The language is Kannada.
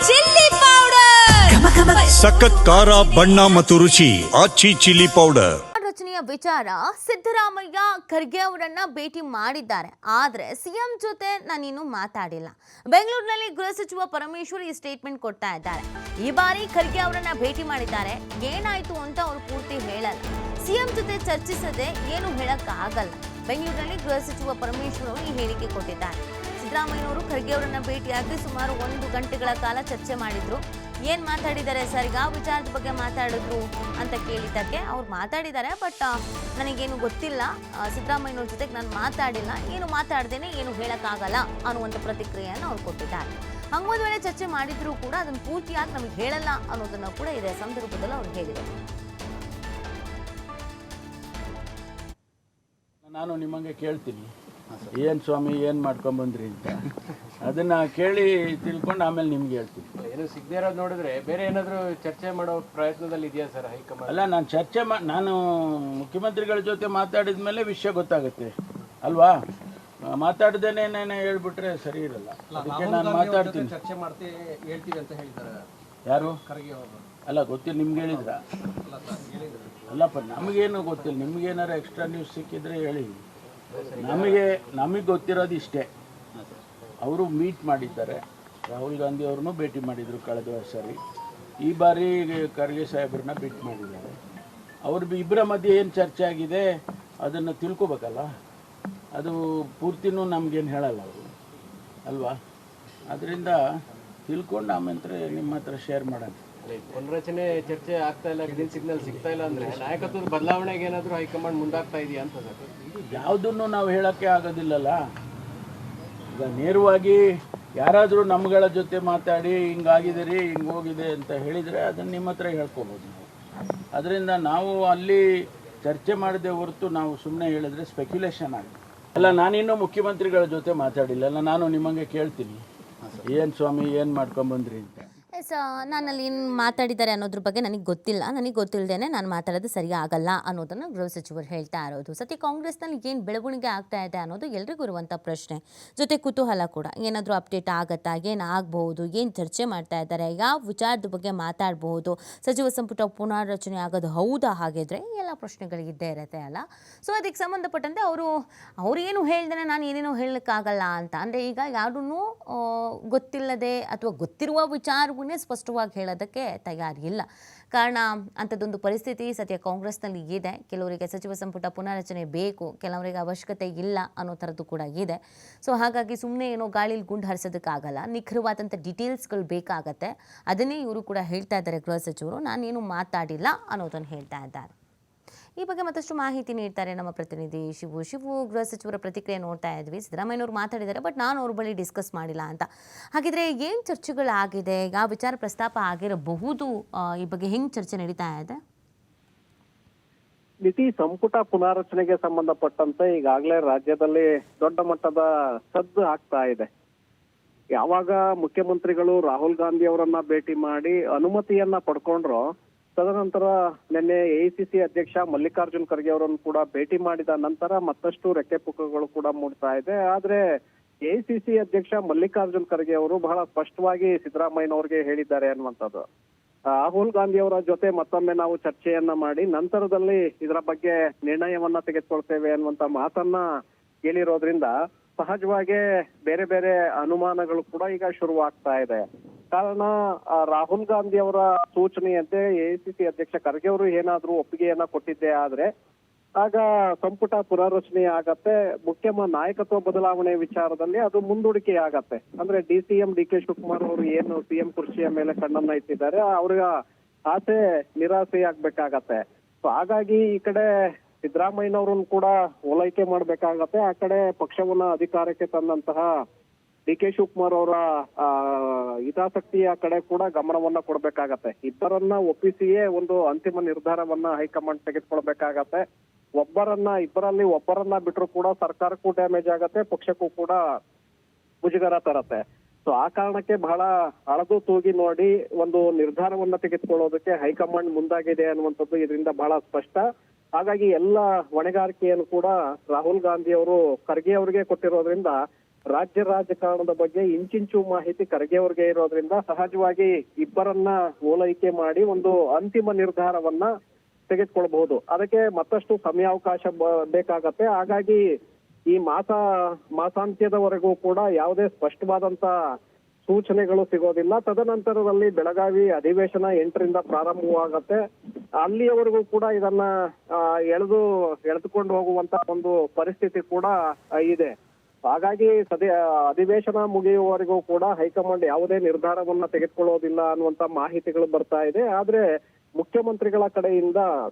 ಚಿಲ್ಲಿ ಪೌಡರ್, ಸಖತ್ ಖಾರ ಬಣ್ಣ ಮತ್ತು ರುಚಿ ಆಚಿ ಚಿಲ್ಲಿ ಪೌಡರ್. ರಚನೆಯ ವಿಚಾರ ಸಿದ್ದರಾಮಯ್ಯ ಖರ್ಗೆ ಅವರನ್ನ ಭೇಟಿ ಮಾಡಿದ್ದಾರೆ. ಆದ್ರೆ ಸಿಎಂ ಜೊತೆ ನಾನಿನ್ನು ಮಾತಾಡಿಲ್ಲ. ಬೆಂಗಳೂರಿನಲ್ಲಿ ಗೃಹ ಸಚಿವ ಪರಮೇಶ್ವರ್ ಈ ಸ್ಟೇಟ್ಮೆಂಟ್ ಕೊಡ್ತಾ ಇದ್ದಾರೆ. ಈ ಬಾರಿ ಖರ್ಗೆ ಅವರನ್ನ ಭೇಟಿ ಮಾಡಿದ್ದಾರೆ, ಏನಾಯ್ತು ಅಂತ ಅವರು ಪೂರ್ತಿ ಹೇಳಲ್ಲ. ಸಿಎಂ ಜೊತೆ ಚರ್ಚಿಸದೆ ಏನು ಹೇಳಕ್ ಆಗಲ್ಲ. ಬೆಂಗಳೂರಿನಲ್ಲಿ ಗೃಹ ಸಚಿವ ಪರಮೇಶ್ವರ್ ಅವರು ಈ ಹೇಳಿಕೆ ಕೊಟ್ಟಿದ್ದಾರೆ. ಸಿದ್ದರಾಮಯ್ಯನವರು ಖರ್ಗೆ ಅವರನ್ನ ಭೇಟಿಯಾಗಿ ಸುಮಾರು 1 ಗಂಟೆಗಳ ಕಾಲ ಚರ್ಚೆ ಮಾಡಿದ್ರು. ಏನ್ ಮಾತಾಡಿದ್ದಾರೆ ಸರ್, ಯಾವ ವಿಚಾರದ ಬಗ್ಗೆ ಮಾತಾಡಿದ್ರು ಅಂತ ಕೇಳಿದ್ದಕ್ಕೆ ಅವ್ರು ಮಾತಾಡಿದ್ದಾರೆ, ಬಟ್ ನನಗೇನು ಗೊತ್ತಿಲ್ಲ, ಸಿದ್ದರಾಮಯ್ಯನವ್ರ ಜೊತೆಗೆ ನಾನು ಮಾತಾಡಿಲ್ಲ, ಏನು ಮಾತಾಡ್ದೇನೆ ಏನು ಹೇಳಕ್ಕಾಗಲ್ಲ ಅನ್ನುವಂಥ ಪ್ರತಿಕ್ರಿಯೆಯನ್ನು ಅವ್ರು ಕೊಟ್ಟಿದ್ದಾರೆ. ಹಂಗೊಂದು ವೇಳೆ ಚರ್ಚೆ ಮಾಡಿದ್ರು ಕೂಡ ಅದನ್ನು ಪೂರ್ತಿಯಾಗಿ ನಮಗೆ ಹೇಳಲ್ಲ ಅನ್ನೋದನ್ನ ಕೂಡ ಇದೇ ಸಂದರ್ಭದಲ್ಲಿ ಅವ್ರು ಹೇಳಿದರು. ನಾನು ನಿಮಗೆ ಕೇಳ್ತೀನಿ, ಏನು ಸ್ವಾಮಿ ಏನು ಮಾಡ್ಕೊಂಬಂದ್ರಿ ಅಂತ, ಅದನ್ನ ಕೇಳಿ ತಿಳ್ಕೊಂಡು ಆಮೇಲೆ ನಿಮ್ಗೆ ಹೇಳ್ತೀನಿ. ಏನು ಸಿಗದೇ ಇರೋದು ನೋಡಿದ್ರೆ ಬೇರೆ ಏನಾದರೂ ಚರ್ಚೆ ಮಾಡೋ ಪ್ರಯತ್ನದಲ್ಲಿ ಇದೆಯಾ ಸರ್ ಹೈಕಮಾಂಡ್? ಅಲ್ಲ, ನಾನು ಮುಖ್ಯಮಂತ್ರಿಗಳ ಜೊತೆ ಮಾತಾಡಿದ ಮೇಲೆ ವಿಷಯ ಗೊತ್ತಾಗುತ್ತೆ ಅಲ್ವಾ? ಮಾತಾಡ್ದೇನೆ ಹೇಳ್ಬಿಟ್ರೆ ಸರಿ ಇರಲ್ಲ. ಅದಕ್ಕೆ ನಾನು ಮಾತಾಡ್ತೀನಿ, ಚರ್ಚೆ ಹೇಳ್ತೀವಿ ಅಂತ ಹೇಳ್ತಾರೆ. ಯಾರು? ಖರ್ಗೆ ಅವರು. ಅಲ್ಲ, ಗೊತ್ತಿಲ್ಲ, ನಿಮ್ಗೆ ಹೇಳಿದ್ರ? ಅಲ್ಲಪ್ಪ, ನಮಗೇನು ಗೊತ್ತಿಲ್ಲ. ನಿಮ್ಗೇನಾರು ಎಕ್ಸ್ಟ್ರಾ ನ್ಯೂಸ್ ಸಿಕ್ಕಿದ್ರೆ ಹೇಳಿ. ನಮಗೆ ಗೊತ್ತಿರೋದು ಇಷ್ಟೇ. ಅವರು ಮೀಟ್ ಮಾಡಿದ್ದಾರೆ, ರಾಹುಲ್ ಗಾಂಧಿ ಅವ್ರನ್ನೂ ಭೇಟಿ ಮಾಡಿದರು ಕಳೆದ ಸರಿ. ಈ ಬಾರಿ ಖರ್ಗೆ ಸಾಹೇಬ್ರನ್ನ ಭೇಟಿ ಮಾಡಿದ್ದಾರೆ. ಇಬ್ಬರ ಮಧ್ಯೆ ಏನು ಚರ್ಚೆ ಆಗಿದೆ ಅದನ್ನು ತಿಳ್ಕೊಬೇಕಲ್ಲ. ಅದು ಪೂರ್ತಿನೂ ನಮಗೇನು ಹೇಳಲ್ಲ ಅವರು ಅಲ್ವಾ? ಅದರಿಂದ ತಿಳ್ಕೊಂಡು ಆಮೇಲೆ ನಿಮ್ಮ ಹತ್ರ ಶೇರ್ ಮಾಡೋಣ. ಪುನರಚನೆ ಚರ್ಚೆ ಆಗ್ತಾ ಇಲ್ಲ, ಗ್ರೀನ್ ಸಿಗ್ನಲ್ ಸಿಗ್ತಾ ಇಲ್ಲ ಅಂದರೆ ನಾಯಕತ್ವದ ಬದಲಾವಣೆಗೆ ಏನಾದರೂ ಹೈಕಮಾಂಡ್ ಮುಂದಾಗ್ತಾ ಇದೆಯಾ ಅಂತ ಸರ್? ಯಾವುದನ್ನು ನಾವು ಹೇಳೋಕ್ಕೆ ಆಗೋದಿಲ್ಲಲ್ಲ. ಈಗ ನೇರವಾಗಿ ಯಾರಾದರೂ ನಮ್ಗಳ ಜೊತೆ ಮಾತಾಡಿ ಹಿಂಗಾಗಿದೆ ರೀ, ಹಿಂಗೆ ಹೋಗಿದೆ ಅಂತ ಹೇಳಿದರೆ ಅದನ್ನು ನಿಮ್ಮ ಹತ್ರ ಹೇಳ್ಕೊಬೋದು ನಾವು. ಅದರಿಂದ ನಾವು ಅಲ್ಲಿ ಚರ್ಚೆ ಮಾಡದೆ ಹೊರತು ನಾವು ಸುಮ್ಮನೆ ಹೇಳಿದ್ರೆ ಸ್ಪೆಕ್ಯುಲೇಷನ್ ಆಗುತ್ತೆ. ಅಲ್ಲ, ನಾನಿನ್ನೂ ಮುಖ್ಯಮಂತ್ರಿಗಳ ಜೊತೆ ಮಾತಾಡಿಲ್ಲ. ನಾನು ನಿಮಗೆ ಕೇಳ್ತೀನಿ, ಏನು ಸ್ವಾಮಿ ಏನು ಮಾಡ್ಕೊಂಬಂದ್ರಿ ಅಂತ. ನಾನಲ್ಲಿ ಏನು ಮಾತಾಡಿದ್ದಾರೆ ಅನ್ನೋದ್ರ ಬಗ್ಗೆ ನನಗೆ ಗೊತ್ತಿಲ್ಲ. ನನಗೆ ಗೊತ್ತಿಲ್ಲದೇನೆ ನಾನು ಮಾತಾಡೋದು ಸರಿ ಆಗಲ್ಲ ಅನ್ನೋದನ್ನು ಗೃಹ ಸಚಿವರು ಹೇಳ್ತಾ ಇರೋದು. ಸದ್ಯ ಕಾಂಗ್ರೆಸ್ನಲ್ಲಿ ಏನು ಬೆಳವಣಿಗೆ ಆಗ್ತಾ ಇದೆ ಅನ್ನೋದು ಎಲ್ರಿಗೂ ಇರುವಂಥ ಪ್ರಶ್ನೆ, ಜೊತೆ ಕುತೂಹಲ ಕೂಡ. ಏನಾದರೂ ಅಪ್ಡೇಟ್ ಆಗುತ್ತಾ, ಏನಾಗಬಹುದು, ಏನು ಚರ್ಚೆ ಮಾಡ್ತಾ ಇದ್ದಾರೆ, ಯಾವ ವಿಚಾರದ ಬಗ್ಗೆ ಮಾತಾಡಬಹುದು, ಸಚಿವ ಸಂಪುಟ ಪುನರ್ರಚನೆ ಆಗೋದು ಹೌದಾ, ಹಾಗಿದ್ರೆ ಎಲ್ಲ ಪ್ರಶ್ನೆಗಳು ಇದ್ದೇ ಇರುತ್ತೆ ಅಲ್ಲ. ಸೊ ಅದಕ್ಕೆ ಸಂಬಂಧಪಟ್ಟಂತೆ ಅವರು ಏನು ಹೇಳ್ದೇನೆ ನಾನು ಏನೇನೋ ಹೇಳಲಿಕ್ಕಾಗಲ್ಲ ಅಂತ ಅಂದರೆ, ಈಗ ಯಾರನ್ನೂ ಗೊತ್ತಿಲ್ಲದೆ ಅಥವಾ ಗೊತ್ತಿರುವ ವಿಚಾರವನ್ನೇ ಸ್ಪಷ್ಟವಾಗಿ ಹೇಳೋದಕ್ಕೆ ತಯಾರಿಲ್ಲ. ಕಾರಣ ಅಂಥದ್ದೊಂದು ಪರಿಸ್ಥಿತಿ ಸದ್ಯ ಕಾಂಗ್ರೆಸ್ನಲ್ಲಿ ಇದೆ. ಕೆಲವರಿಗೆ ಸಚಿವ ಸಂಪುಟ ಪುನರ್ರಚನೆ ಬೇಕು, ಕೆಲವರಿಗೆ ಅವಶ್ಯಕತೆ ಇಲ್ಲ ಅನ್ನೋ ಥರದ್ದು ಕೂಡ ಇದೆ. ಸೊ ಹಾಗಾಗಿ ಸುಮ್ಮನೆ ಏನೋ ಗಾಳಿಲಿ ಗುಂಡು ಹರಿಸೋದಕ್ಕಾಗಲ್ಲ, ನಿಖರವಾದಂಥ ಡೀಟೇಲ್ಸ್ಗಳು ಬೇಕಾಗತ್ತೆ. ಅದನ್ನೇ ಇವರು ಕೂಡ ಹೇಳ್ತಾ ಇದ್ದಾರೆ ಗೃಹ ಸಚಿವರು. ನಾನೇನು ಮಾತಾಡಿಲ್ಲ ಅನ್ನೋದನ್ನು ಹೇಳ್ತಾ ಇದ್ದಾರೆ. ಈ ಬಗ್ಗೆ ಮತ್ತಷ್ಟು ಮಾಹಿತಿ ನೀಡ್ತಾರೆ ನಮ್ಮ ಪ್ರತಿನಿಧಿ ಶಿವು. ಗೃಹ ಸಚಿವರ ಪ್ರತಿಕ್ರಿಯೆ ನೋಡ್ತಾ ಇದ್ವಿ. ಸಿದ್ದರಾಮಯ್ಯನವರು ಮಾತಾಡಿದ್ದಾರೆ, ಬಟ್ ನಾನು ಅವ್ರ ಬಳಿ ಡಿಸ್ಕಸ್ ಮಾಡಿಲ್ಲ ಅಂತ. ಹಾಗಿದ್ರೆ ಏನು ಚರ್ಚೆಗಳಾಗಿದೆ, ಯಾವ ವಿಚಾರ ಪ್ರಸ್ತಾಪ ಆಗಿರಬಹುದು, ಈ ಬಗ್ಗೆ ಹೆಂಗೆ ಚರ್ಚೆ ನಡೀತಾ ಇದೆ? ಸಂಪುಟ ಪುನಾರಚನೆಗೆ ಸಂಬಂಧಪಟ್ಟಂತೆ ಈಗಾಗಲೇ ರಾಜ್ಯದಲ್ಲಿ ದೊಡ್ಡ ಮಟ್ಟದ ಸದ್ದು ಆಗ್ತಾ ಇದೆ. ಯಾವಾಗ ಮುಖ್ಯಮಂತ್ರಿಗಳು ರಾಹುಲ್ ಗಾಂಧಿ ಅವರನ್ನ ಭೇಟಿ ಮಾಡಿ ಅನುಮತಿಯನ್ನ ಪಡ್ಕೊಂಡ್ರು, ತದನಂತರ ನಿನ್ನೆ ಎಐಸಿಸಿ ಅಧ್ಯಕ್ಷ ಮಲ್ಲಿಕಾರ್ಜುನ್ ಖರ್ಗೆ ಅವರನ್ನು ಕೂಡ ಭೇಟಿ ಮಾಡಿದ ನಂತರ ಮತ್ತಷ್ಟು ರೆಕ್ಕೆ ಪುಕ್ಕಗಳು ಕೂಡ ಮೂಡ್ತಾ ಇದೆ. ಆದ್ರೆ ಎಐಸಿಸಿ ಅಧ್ಯಕ್ಷ ಮಲ್ಲಿಕಾರ್ಜುನ್ ಖರ್ಗೆ ಅವರು ಬಹಳ ಸ್ಪಷ್ಟವಾಗಿ ಸಿದ್ದರಾಮಯ್ಯನವ್ರಿಗೆ ಹೇಳಿದ್ದಾರೆ ಅನ್ನುವಂಥದ್ದು. ರಾಹುಲ್ ಗಾಂಧಿ ಅವರ ಜೊತೆ ಮತ್ತೊಮ್ಮೆ ನಾವು ಚರ್ಚೆಯನ್ನ ಮಾಡಿ ನಂತರದಲ್ಲಿ ಇದರ ಬಗ್ಗೆ ನಿರ್ಣಯವನ್ನ ತೆಗೆದುಕೊಳ್ತೇವೆ ಅನ್ನುವಂತ ಮಾತನ್ನ ಹೇಳಿರೋದ್ರಿಂದ ಸಹಜವಾಗಿ ಬೇರೆ ಬೇರೆ ಅನುಮಾನಗಳು ಕೂಡ ಈಗ ಶುರುವಾಗ್ತಾ ಇದೆ. ಕಾರಣ ರಾಹುಲ್ ಗಾಂಧಿ ಅವರ ಸೂಚನೆಯಂತೆ ಎಐಸಿಸಿ ಅಧ್ಯಕ್ಷ ಖರ್ಗೆ ಅವರು ಏನಾದ್ರೂ ಒಪ್ಪಿಗೆಯನ್ನ ಕೊಟ್ಟಿದ್ದೇ ಆದ್ರೆ ಆಗ ಸಂಪುಟ ಪುನರ್ರಚನೆ ಆಗತ್ತೆ. ನಾಯಕತ್ವ ಬದಲಾವಣೆ ವಿಚಾರದಲ್ಲಿ ಅದು ಮುಂದೂಡಿಕೆ ಆಗತ್ತೆ. ಅಂದ್ರೆ DCM DK ಶಿವಕುಮಾರ್ ಅವರು ಏನು CM ಕುರ್ಚಿಯ ಮೇಲೆ ಕಣ್ಣನ್ನ ಇಟ್ಟಿದ್ದಾರೆ, ಅವ್ರ ಆಸೆ ನಿರಾಸೆಯಾಗ್ಬೇಕಾಗತ್ತೆ. ಸೊ ಹಾಗಾಗಿ ಈ ಕಡೆ ಸಿದ್ದರಾಮಯ್ಯನವ್ರನ್ನ ಕೂಡ ಓಲೈಕೆ ಮಾಡ್ಬೇಕಾಗತ್ತೆ. ಆ ಕಡೆ ಪಕ್ಷವನ್ನ ಅಧಿಕಾರಕ್ಕೆ ತಂದಂತಹ DK ಶಿವಕುಮಾರ್ ಅವರ ಹಿತಾಸಕ್ತಿಯ ಕಡೆ ಕೂಡ ಗಮನವನ್ನ ಕೊಡ್ಬೇಕಾಗತ್ತೆ. ಇಬ್ಬರನ್ನ ಒಪ್ಪಿಸಿಯೇ ಒಂದು ಅಂತಿಮ ನಿರ್ಧಾರವನ್ನ ಹೈಕಮಾಂಡ್ ತೆಗೆದುಕೊಳ್ಬೇಕಾಗತ್ತೆ. ಇಬ್ಬರಲ್ಲಿ ಒಬ್ಬರನ್ನ ಬಿಟ್ರು ಕೂಡ ಸರ್ಕಾರಕ್ಕೂ ಡ್ಯಾಮೇಜ್ ಆಗತ್ತೆ, ಪಕ್ಷಕ್ಕೂ ಕೂಡ ಮುಜುಗರ ತರತ್ತೆ. ಸೊ ಆ ಕಾರಣಕ್ಕೆ ಬಹಳ ಅಳದು ತೂಗಿ ನೋಡಿ ಒಂದು ನಿರ್ಧಾರವನ್ನ ತೆಗೆದುಕೊಳ್ಳೋದಕ್ಕೆ ಹೈಕಮಾಂಡ್ ಮುಂದಾಗಿದೆ ಅನ್ನುವಂಥದ್ದು ಇದರಿಂದ ಬಹಳ ಸ್ಪಷ್ಟ. ಹಾಗಾಗಿ ಎಲ್ಲ ಹೊಣೆಗಾರಿಕೆಯನ್ನು ಕೂಡ ರಾಹುಲ್ ಗಾಂಧಿ ಅವರು ಖರ್ಗೆ ಅವರಿಗೆ ಕೊಟ್ಟಿರೋದ್ರಿಂದ ರಾಜ್ಯ ರಾಜಕಾರಣದ ಬಗ್ಗೆ ಇಂಚಿಂಚು ಮಾಹಿತಿ ಖರ್ಗೆ ಅವ್ರಿಗೆ ಇರೋದ್ರಿಂದ ಸಹಜವಾಗಿ ಇಬ್ಬರನ್ನ ಓಲೈಕೆ ಮಾಡಿ ಒಂದು ಅಂತಿಮ ನಿರ್ಧಾರವನ್ನ ತೆಗೆದುಕೊಳ್ಬಹುದು. ಅದಕ್ಕೆ ಮತ್ತಷ್ಟು ಸಮಯಾವಕಾಶ ಬೇಕಾಗತ್ತೆ. ಹಾಗಾಗಿ ಈ ಮಾಸಾಂತ್ಯದವರೆಗೂ ಕೂಡ ಯಾವುದೇ ಸ್ಪಷ್ಟವಾದಂತ ಸೂಚನೆಗಳು ಸಿಗೋದಿಲ್ಲ. ತದನಂತರದಲ್ಲಿ ಬೆಳಗಾವಿ ಅಧಿವೇಶನ 8ರಿಂದ ಪ್ರಾರಂಭವಾಗತ್ತೆ. ಅಲ್ಲಿಯವರೆಗೂ ಕೂಡ ಇದನ್ನ ಎಳೆದುಕೊಂಡು ಹೋಗುವಂತ ಒಂದು ಪರಿಸ್ಥಿತಿ ಕೂಡ ಇದೆ. ಹಾಗಾಗಿ ಅಧಿವೇಶನ ಮುಗಿಯುವವರೆಗೂ ಕೂಡ ಹೈಕಮಾಂಡ್ ಯಾವುದೇ ನಿರ್ಧಾರವನ್ನ ತೆಗೆದುಕೊಳ್ಳೋದಿಲ್ಲ ಅನ್ನುವಂತ ಮಾಹಿತಿಗಳು ಬರ್ತಾ ಇದೆ. ಆದ್ರೆ ಮುಖ್ಯಮಂತ್ರಿಗಳ ಕಡೆಯಿಂದ